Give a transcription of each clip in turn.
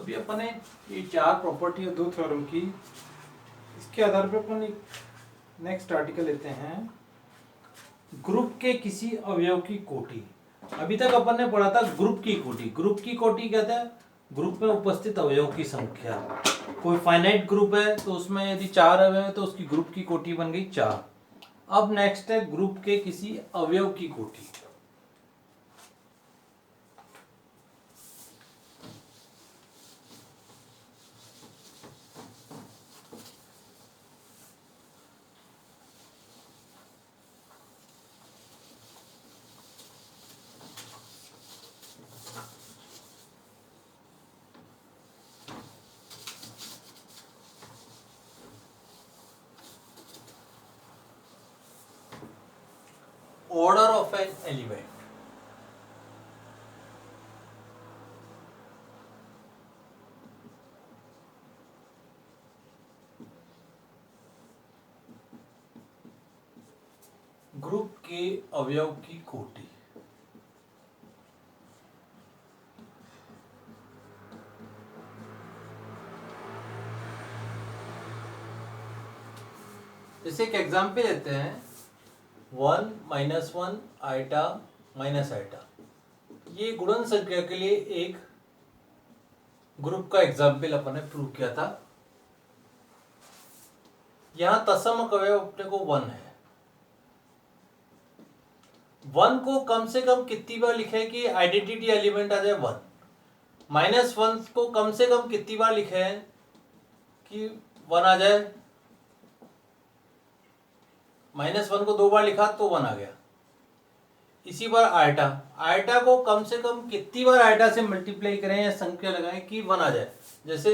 अभी अपन ने ये चार प्रॉपर्टी है दो थ्योरम की, इसके आधार पर अपन एक नेक्स्ट आर्टिकल लेते हैं, ग्रुप के किसी अवयव की कोटि। अभी तक अपन ने पढ़ा था ग्रुप की कोटि। ग्रुप की कोटि कहते हैं ग्रुप में उपस्थित अवयव की संख्या। कोई फाइनाइट ग्रुप है तो उसमें यदि चार अवयव है तो उसकी ग्रुप की कोटि बन गई चार। अब नेक्स्ट है ग्रुप के किसी अवयव की कोटि। Order of an element. Group के अवयव की कोटि। जैसे एक एग्जाम्पल लेते हैं 1 - 1 आइटा माइनस आइटा। ये गुणन संख्या के लिए एक ग्रुप का एग्जाम्पल अपन ने प्रूव किया था। यहां तत्समक अवयव अपने को 1 है। 1 को कम से कम कितनी बार लिखे कि आइडेंटिटी एलिमेंट आ जाए 1। -1 को कम से कम कितनी बार लिखे हैं कि 1 आ जाए। -1 को 2 बार लिखा तो 1 आ गया। इसी बार आइटा, आइटा को कम से कम कितनी बार आइटा से मल्टीप्लाई करें या संख्या लगाएं कि 1 आ जाए। जैसे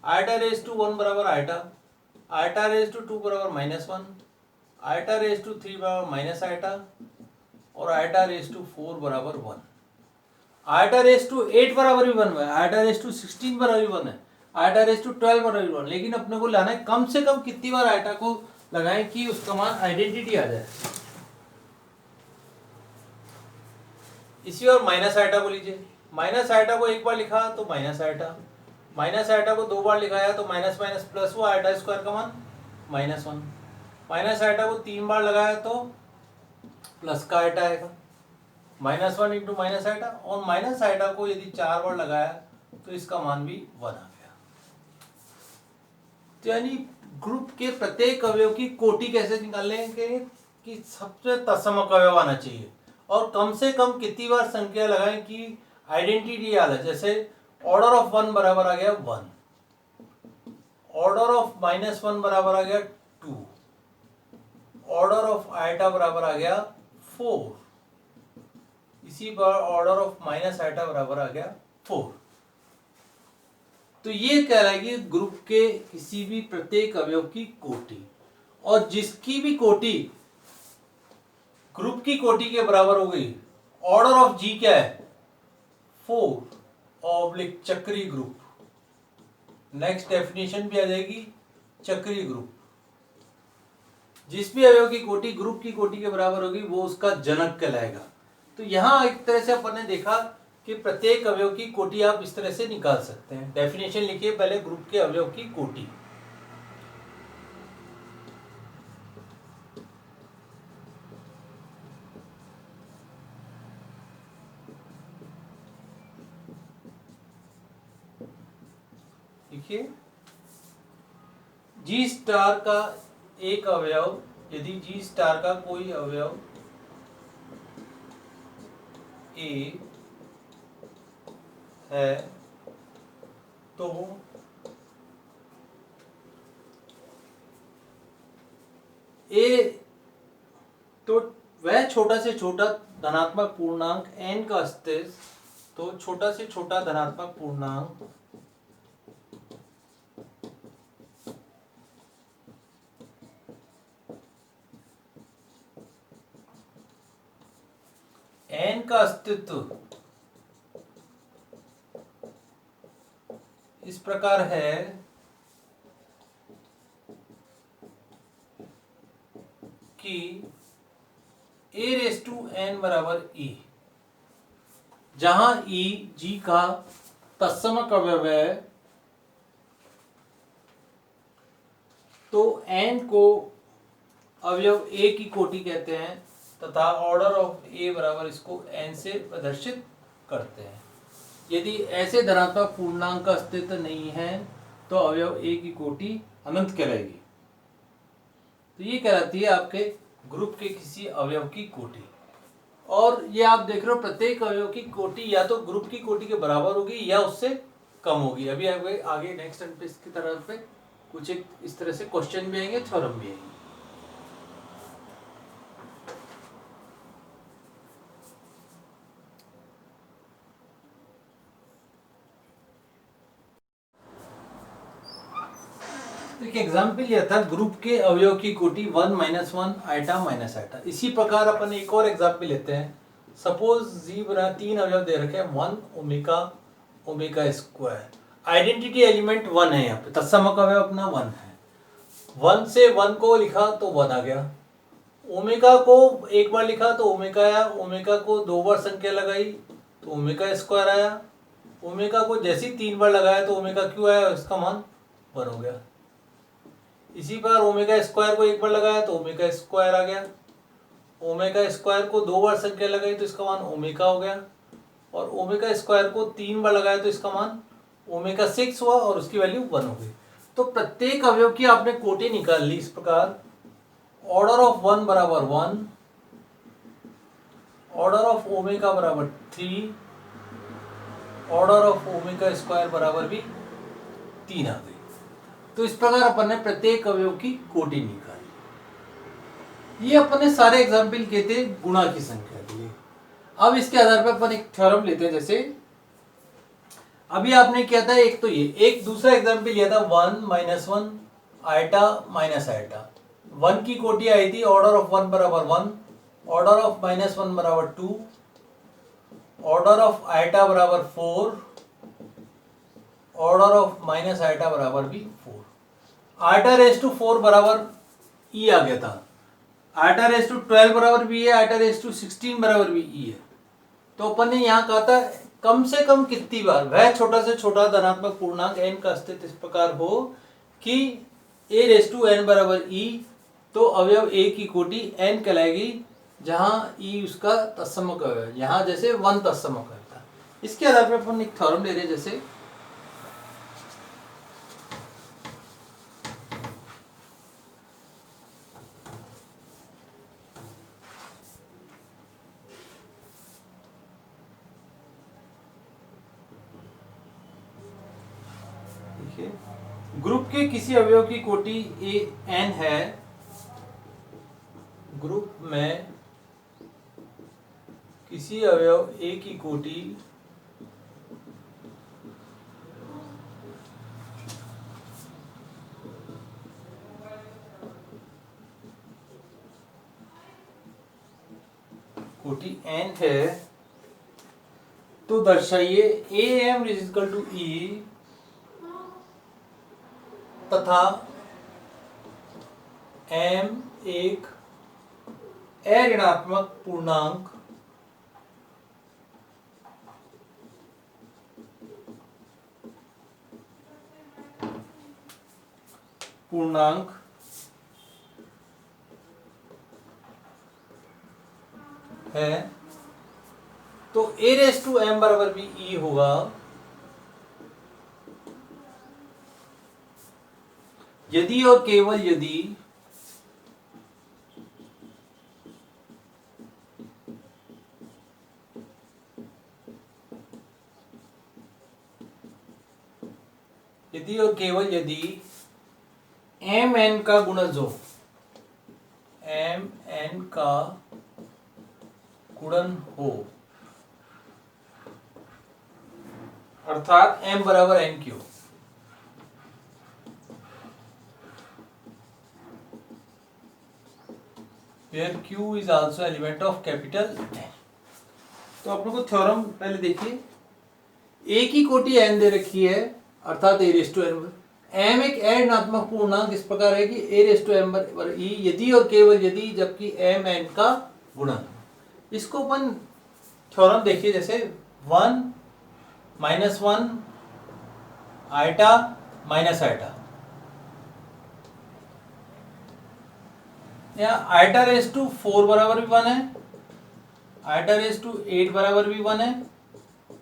आइटा रेज टू 1 बराबर आइटा, आइटा रेज टू 2 बराबर -1, आइटा रेज टू 3 बराबर माइनस आइटा और आइटा रेज टू 4 बराबर 1। आइटा रेज टू 8 बराबर भी 1 है, आइटा रेज टू 16 बराबर भी 1 है, आइटा रेज टू 12 बराबर भी 1। लेकिन अपने को लाना है कम से कम कितनी बार आइटा को लगाएं कि उसका मान आइडेंटिटी आ जाए। इसी बार माइनस आइटा को लीजिए। माइनस आइटा को एक बार लिखा तो माइनस आइटा, माइनस आइटा को 2 बार लिखाया तो माइनस माइनस प्लस हुआ, आइटा स्क्वायर का मान -1। माइनस आइटा को 3 बार लगाया तो प्लस का आइटा आएगा, -1 इंटू माइनस आइटा। और माइनस आइटा को यदि 4 बार लगाया तो इसका मान भी 1 आ गया। तो यानी ग्रुप के प्रत्येक अवयव की कोटि कैसे निकालेंगे कि सबसे तत्समक अवयव आना चाहिए और कम से कम कितनी बार संख्या लगाएं कि आइडेंटिटी आ जाए। जैसे ऑर्डर ऑफ 1 बराबर आ गया 1, ऑर्डर ऑफ -1 बराबर आ गया 2, ऑर्डर ऑफ आइटा बराबर आ गया 4, इसी बार ऑर्डर ऑफ माइनस आइटा बराबर आ गया 4। तो ये कहलाएगी ग्रुप के किसी भी प्रत्येक अवयव की कोटि। और जिसकी भी कोटि ग्रुप की कोटि के बराबर हो गई, ऑर्डर ऑफ जी क्या है 4 चक्रीय ग्रुप। नेक्स्ट डेफिनेशन भी आ जाएगी चक्रीय ग्रुप। जिस भी अवयव की कोटि ग्रुप की कोटि के बराबर होगी वो उसका जनक कहलाएगा। तो यहां एक तरह से अपन ने देखा कि प्रत्येक अवयव की कोटि आप इस तरह से निकाल सकते हैं। डेफिनेशन लिखिए पहले ग्रुप के अवयव की कोटि। देखिए जी स्टार का एक अवयव, यदि जी स्टार का कोई अवयव ए है तो ए तो वह छोटा से छोटा धनात्मक पूर्णांक n का अस्तित्व, तो छोटा से छोटा धनात्मक पूर्णांक n का अस्तित्व इस प्रकार है कि a⁴n बराबर e, जहां e जी का तत्समक अवयव है तो n को अवयव a की कोटि कहते हैं तथा ऑर्डर ऑफ a बराबर इसको n से प्रदर्शित करते हैं। यदि ऐसे धनात्मक पूर्णांक का अस्तित्व नहीं है तो अवयव a की कोटि अनंत कहलाएगी। तो ये कहलाती है आपके ग्रुप के किसी अवयव की कोटि। और ये आप देख रहे हो प्रत्येक अवयव की कोटि या तो ग्रुप की कोटि के बराबर होगी या उससे कम होगी। अभी आगे नेक्स्ट पेज की तरफ पे कुछ एक इस तरह से क्वेश्चन भी आएंगे, थ्योरम भी आएंगे। एक एग्जाम्पल लिया था ग्रुप के अवयव की कोटि 1 - 1 आइटा माइनस आइटा। इसी प्रकार अपन एक और एग्जाम्पल लेते हैं। सपोज जी बना 3 अवयव दे रखे हैं 1 omega omega square. Identity element 1 है, यहाँ पे तत्समक अवयव अपना 1 है। 1 से 1 को लिखा तो 1 आ गया। ओमेगा को एक बार लिखा तो ओमेगा आया। ओमेगा को 2 बार संख्या लगाई तो ओमेगा स्क्वायर आया। ओमेगा को जैसे ही 3 बार लगाया तो ओमेगा क्यों आया, इसका मान 1 हो गया। इसी बार ओमेगा स्क्वायर को एक बार लगाया तो ओमेगा स्क्वायर आ गया। ओमेगा स्क्वायर को 2 बार संख्या लगाई तो इसका मान ओमेगा हो गया। और ओमेगा स्क्वायर को 3 बार लगाया तो इसका मान ओमेगा 6 हुआ और उसकी वैल्यू 1 हो गई। तो प्रत्येक अवयव की आपने कोटि निकाल ली इस प्रकार। ऑर्डर ऑफ 1 बराबर 1, ऑर्डर ऑफ ओमेगा बराबर 3, ऑर्डर ऑफ ओमेगा स्क्वायर बराबर भी 3 आ गई। तो इस प्रकार अपन ने प्रत्येक अवयव की कोटि निकाली। ये अपन ने सारे एग्जाम्पल किए थे गुणा की संख्या के लिए। अब इसके आधार पर अपन एक थ्योरम लेते हैं। जैसे अभी आपने किया था एक तो ये, एक दूसरा एग्जाम्पल लिया था 1 - 1 आइटा माइनस आइटा। 1 की कोटि आई थी ऑर्डर ऑफ 1 बराबर 1, ऑर्डर ऑफ -1 बराबर 2, ऑर्डर ऑफ आइटा बराबर 4, ऑर्डर ऑफ माइनस आइटा बराबर भी 4। आइटा रेस टू 4 बराबर ई आ गया था। आइटा रेस टू 12 बराबर भी है, आइटा रेस टू 16 बराबर भी ई है। तो अपन ने यहाँ कहा था कम से कम कितनी बार वह छोटा से छोटा धनात्मक पूर्णांक n का अस्तित्व इस प्रकार हो कि a रेस टू n बराबर e, तो अवयव a की कोटि n कहलाएगी, जहां e उसका तत्समक अवयव, यहाँ जैसे 1 तत्समक अवयव था। इसके आधार पर अपन एक थ्योरम ले रहे हैं। जैसे ग्रुप के किसी अवयव की कोटि n है। ग्रुप में किसी अवयव a की कोटि n है तो दर्शाइए am = e तथा m एक अऋणात्मक पूर्णांक है। तो a रेस टू m बराबर भी e होगा यदि और केवल यदि और केवल यदि m n का गुणज हो, m n का गुणन हो, अर्थात m बराबर n की हो। Where Q is also element of capital N। तो आप लोग को थ्योरम पहले देखिए। A की कोटि n दे रखी है अर्थात a raise to n। m एक अऋणात्मक पूर्णांक इस प्रकार है कि a रेस टू m बराबर e यदि और केवल यदि जबकि m n का गुणन। इसको अपन थ्योरम देखिए। जैसे 1 - 1 आइटा माइनस आइटा। यहाँ आइटा रेस टू 4 बराबर भी 1 है, आइटा रेस टू 8 बराबर भी 1 है,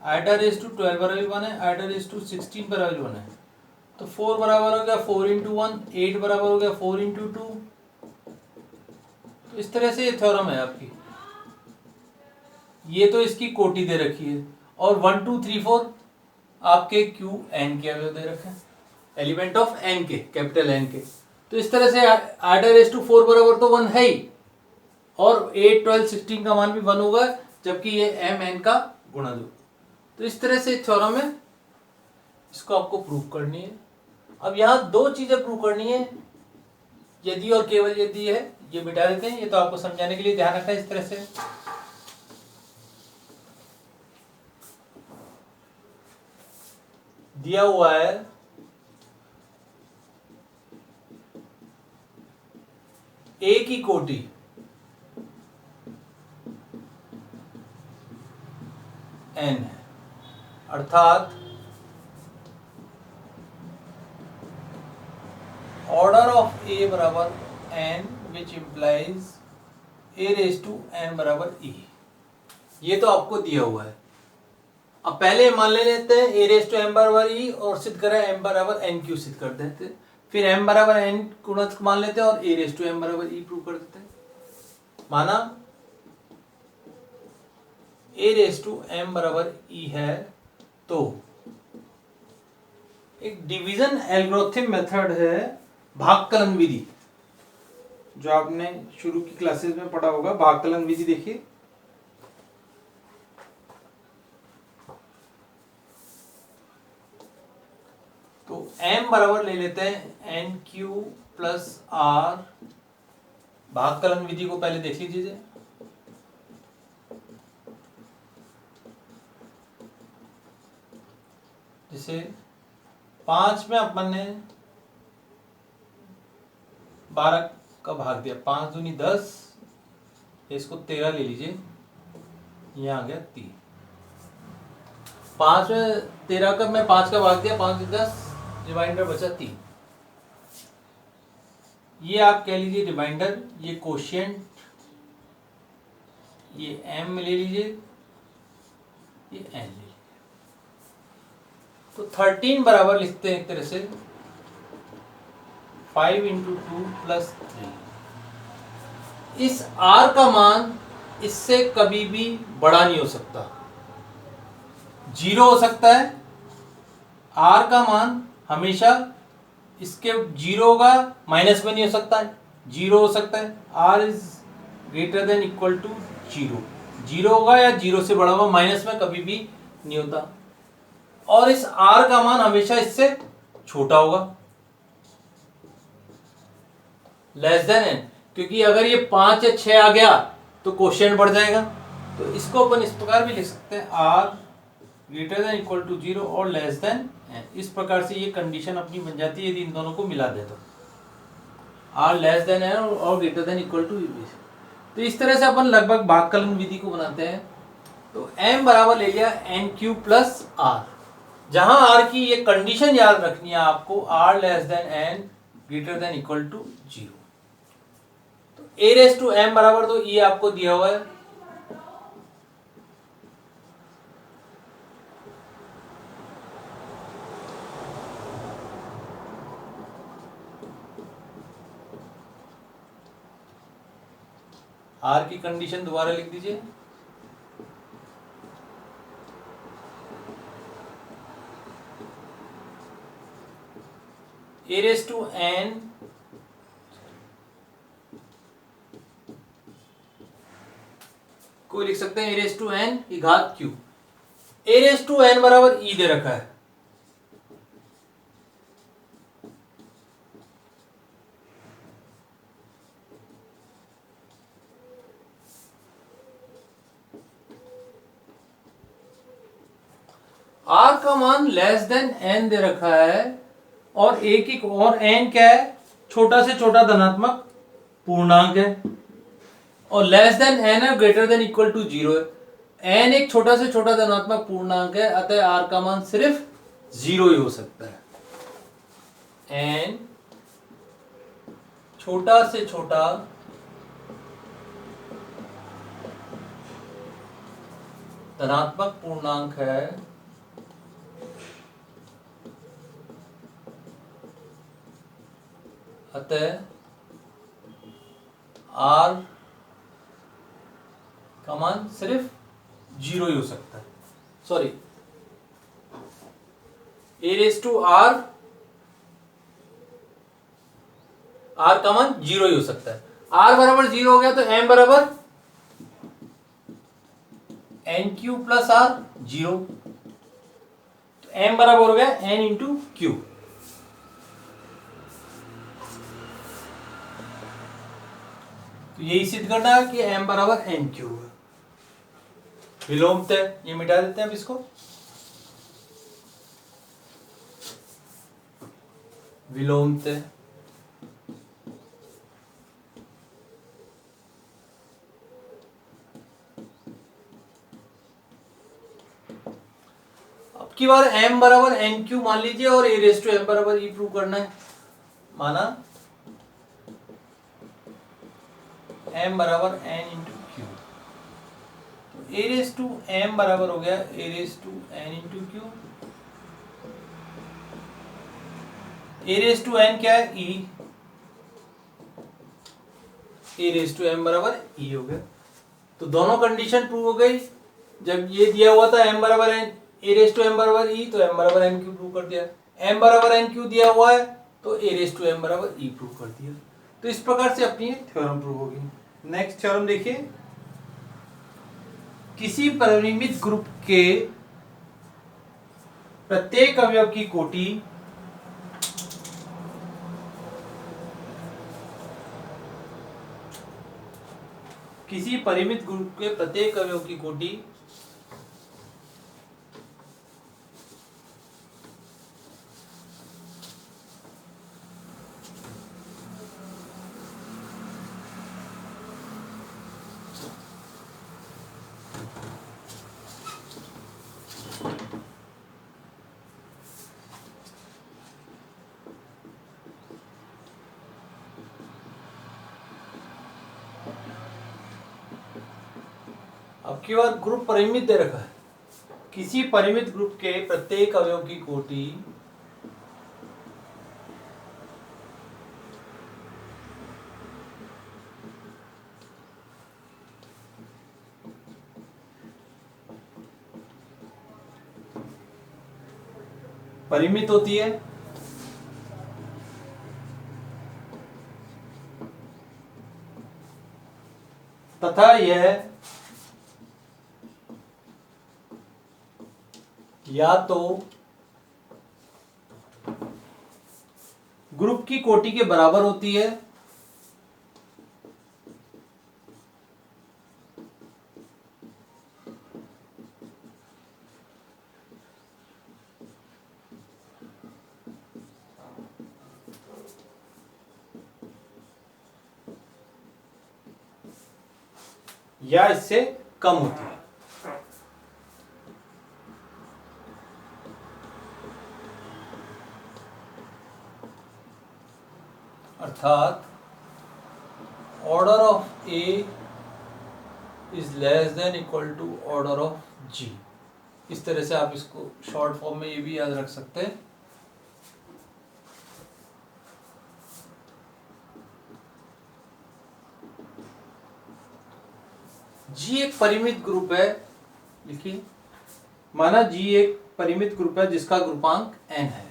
आइटा रेस टू 12 बराबर भी 1 है, आइटा रेस टू 16 बराबर भी 1 है। तो 4 बराबर हो गया 4 इंटू 1, 8 बराबर हो गया 4 इंटू 2। तो इस तरह से ये थ्योरम है आपकी। ये तो इसकी कोटि दे रखी है, और 1 2 3 4 आपके क्यू एन के अवयव दे रखे हैं, एलिमेंट ऑफ एन के, कैपिटल एन के। तो इस तरह से आइटा रेस टू 4 बराबर तो 1 है ही, और 8 12 16 का मान भी 1 होगा, जबकि ये एम एन का गुणज हो। तो इस तरह से थ्योरम है, इसको आपको प्रूव करनी है। अब यहाँ दो चीजें प्रूव करनी है, यदि और केवल यदि है, ये मिटा देते हैं, ये तो आपको समझाने के लिए ध्यान रखना है इस तरह से। दिया हुआ है ए की कोटि एन है, अर्थात ऑर्डर ऑफ ए बराबर n which implies a raise to n बराबर ई। ये तो आपको दिया हुआ है। अब पहले मान लेते हैं ए रेस टू एम बराबर ई, और सिद्ध करें एम बराबर एन क्यू सिद्ध कर देते हैं। फिर एम बराबर एन गुणज मान लेते हैं और ए रेस टू एम बराबर ई प्रूव कर देते हैं। माना ए रेस टू एम बराबर ई है, तो एक डिवीजन एल्गोरिथम मेथड है भागकलन विधि, जो आपने शुरू की क्लासेस में पढ़ा होगा। भागकलन विधि देखिए, तो m बराबर ले लेते हैं एन क्यू प्लस आर। भागकलन विधि को पहले देख लीजिए। जैसे 5 में अपन ने 12 का भाग दिया, 5 दूनी 10, इसको 13 ले लीजिए, यहाँ आ गया 3। 5 में 13 का मैं 5 का भाग दिया, 5 10, रिमाइंडर बचा 3। ये आप कह लीजिए रिमाइंडर, ये कोशिएंट, ये m ले लीजिए, ये n ले लीजिए। तो 13 बराबर लिखते हैं एक तरह से 5 इंटू 2 प्लस 3। इस r का मान इससे कभी भी बड़ा नहीं हो सकता, 0 हो सकता है। r का मान हमेशा इसके 0 होगा, माइनस में नहीं हो सकता है, 0 हो सकता है। r is greater than equal to 0, 0 होगा या 0 से बड़ा होगा, माइनस में कभी भी नहीं होता। और इस r का मान हमेशा इससे छोटा होगा, लेस देन n, क्योंकि अगर ये 5 या 6 आ गया तो कोशिएंट बढ़ जाएगा। तो इसको अपन इस प्रकार भी लिख सकते हैं, r greater than equal to 0 और लेस देन n। इस प्रकार से ये कंडीशन अपनी बन जाती है यदि इन दोनों को मिला दे तो, r लेस देन n और ग्रेटर देन इक्वल टू। तो इस तरह से अपन लगभग भागकलन विधि को बनाते हैं। तो m बराबर ले लिया n क्यू प्लस r, जहां r की ये कंडीशन याद रखनी है आपको, r less than n greater than equal to 0। तो a रेस टू m बराबर, तो ये आपको दिया हुआ है, r की कंडीशन दोबारा लिख दीजिए, a रेस टू n को लिख सकते हैं a रेस टू n की घात q। a raise to n बराबर e दे रखा है, r का मान लेस देन n दे रखा है, और a की और n क्या है, छोटा से छोटा धनात्मक पूर्णांक है, और लेस देन n है, ग्रेटर देन इक्वल टू 0 है। n एक छोटा से छोटा धनात्मक पूर्णांक है, अतः r का मान सिर्फ 0 ही हो सकता है। n छोटा से छोटा धनात्मक पूर्णांक है अतः r का मान सिर्फ 0 ही हो सकता है, sorry a raise to r का मान 0 ही हो सकता है। r बराबर 0 हो गया तो m बराबर एन क्यू प्लस आर 0, तो m बराबर हो गया n इंटू क्यू। तो यही सिद्ध करना है कि m बराबर n क्यू है। विलोमतः ये मिटा देते हैं अब इसको, विलोमतः अब की बार m बराबर n क्यू मान लीजिए और a रेस टू m बराबर e प्रूव करना है। माना m बराबर n इंटू क्यू, तो a रेस टू m बराबर हो गया a raise to n into q. a raise to n क्या है e, a raise to m बराबर e हो गया। तो दोनों कंडीशन प्रूव हो गई। जब ये दिया हुआ था m बराबर n, a raise to m बराबर e, तो m बराबर n क्यू प्रूव कर दिया। m बराबर n क्यू दिया हुआ है तो a रेस टू m बराबर e प्रूव कर दिया। तो इस प्रकार से अपनी थ्योरम प्रूव होगी। नेक्स्ट थ्योरम देखिए, किसी परिमित ग्रुप के प्रत्येक अवयव की कोटि किसी परिमित ग्रुप के प्रत्येक अवयव की कोटि अब की बार ग्रुप परिमित दे रखा है, किसी परिमित ग्रुप के प्रत्येक अवयव की कोटि परिमित होती है तथा यह या तो ग्रुप की कोटि के बराबर होती है या इससे कम होती है। अर्थात order of A is less than equal to order of G. इस तरह से आप इसको शॉर्ट फॉर्म में ये भी याद रख सकते हैं। जी एक परिमित ग्रुप है, लिखिए, माना जी एक परिमित ग्रुप है जिसका ग्रुपांक n है।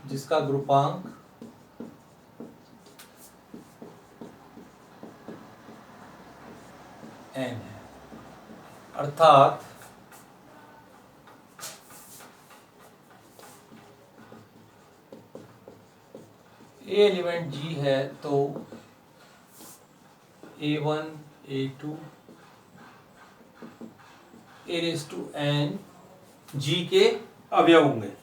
जिसका ग्रुपांक n है, अर्थात ए एलिमेंट जी है तो a1 a2 a raise to n G के अवयव होंगे।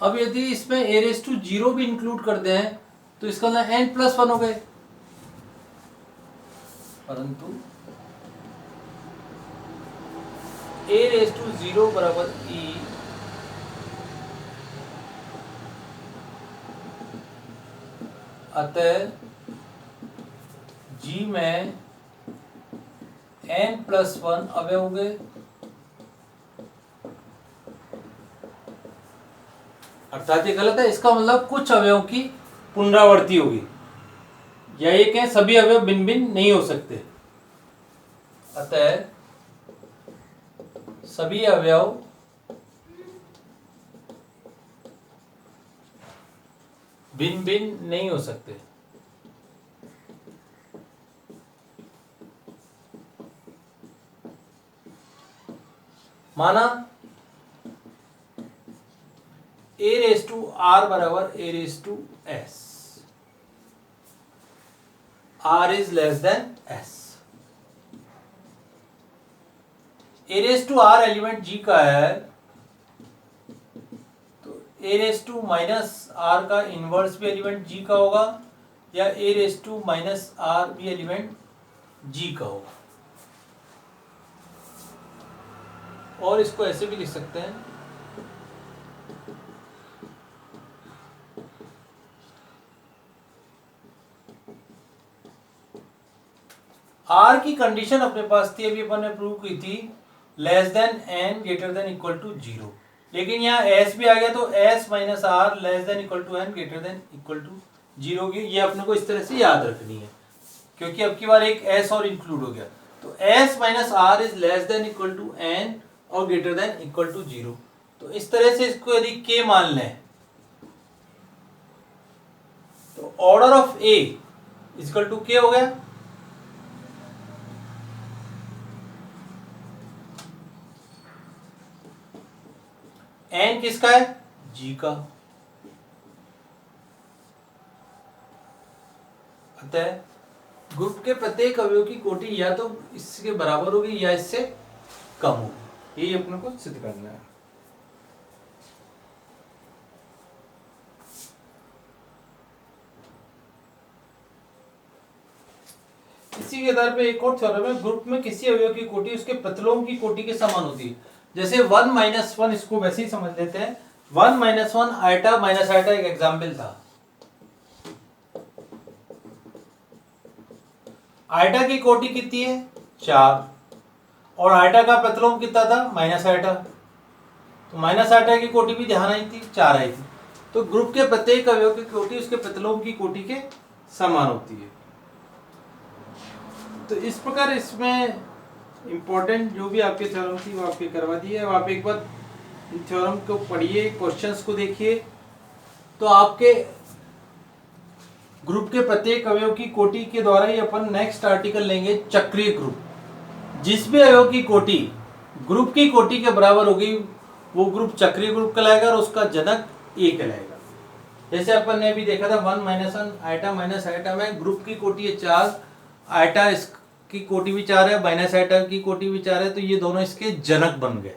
अब यदि इसमें a रेज टू 0 भी इंक्लूड कर दें तो इसका मतलब n+1 हो गए, परंतु a रेज टू 0 बराबर e अतः G में n+1 अवयव हो गए, अर्थात ये गलत है। इसका मतलब कुछ अवयवों की पुनरावृत्ति होगी, या ये कहें सभी अवयव भिन्न भिन्न नहीं हो सकते। अतः सभी अवयव भिन्न भिन्न नहीं हो सकते। माना a रेज टू r बराबर a raise to s, r is less than s। a raise to r element g का है, तो a raise to minus r का इनवर्स भी एलिमेंट g का होगा, या a raise to minus r भी एलिमेंट g का होगा। और इसको ऐसे भी लिख सकते हैं, R की कंडीशन अपने पास थी, अभी अपन ने प्रूव की थी, less than n greater than equal to 0, लेकिन यहाँ s भी आ गया तो s minus r less than equal to n greater than equal to 0 की, ये अपने को इस तरह से याद रखनी है, क्योंकि अब की बार एक s और इंक्लूड हो गया। तो s minus r is less than equal to n और ग्रेटर देन इक्वल टू 0। तो इस तरह से इसको यदि k मान लें तो order of a equal to k हो गया। n किसका है? g का। अतः ग्रुप के प्रत्येक अवयव की कोटि या तो इसके बराबर होगी या इससे कम होगी, यही अपने को सिद्ध करना है। इसी के आधार पे एक और थ्योरम है, ग्रुप में किसी अवयव की कोटि उसके प्रतिलोम की कोटि के समान होती है। जैसे 1 - 1, इसको वैसे ही समझ लेते हैं। 1 - 1 आइटा माइनस आइटा एक एग्जाम्पल था। आइटा की कोटि कितनी है? 4, और आइटा का प्रतिलोम कितना था? Minus iota. तो माइनस आइटा की कोटि भी ध्यान आई थी, 4 आई थी। तो ग्रुप के प्रत्येक अवयव की कोटि उसके प्रतिलोम की कोटि के समान होती है। तो इस प्रकार इसमें इंपॉर्टेंट जो भी आपके थ्योरम थी वो आपके करवा दी है। आप एक बार थ्योरम को पढ़िए, क्वेश्चंस को देखिए, तो आपके ग्रुप के प्रत्येक अवयव की कोटि के द्वारा ही अपन नेक्स्ट आर्टिकल लेंगे चक्रीय ग्रुप। जिस भी अवयव की कोटि ग्रुप की कोटि के बराबर होगी वो ग्रुप चक्रीय ग्रुप कहलाएगा और उसका जनक ए कहलाएगा। जैसे अपन ने अभी देखा था 1 - 1 आइटा माइनस आइटा में ग्रुप की कोटि है 4, आइटा की कोटि भी 4 है, माइनस आइटा की कोटि भी 4 है, तो ये दोनों इसके जनक बन गए।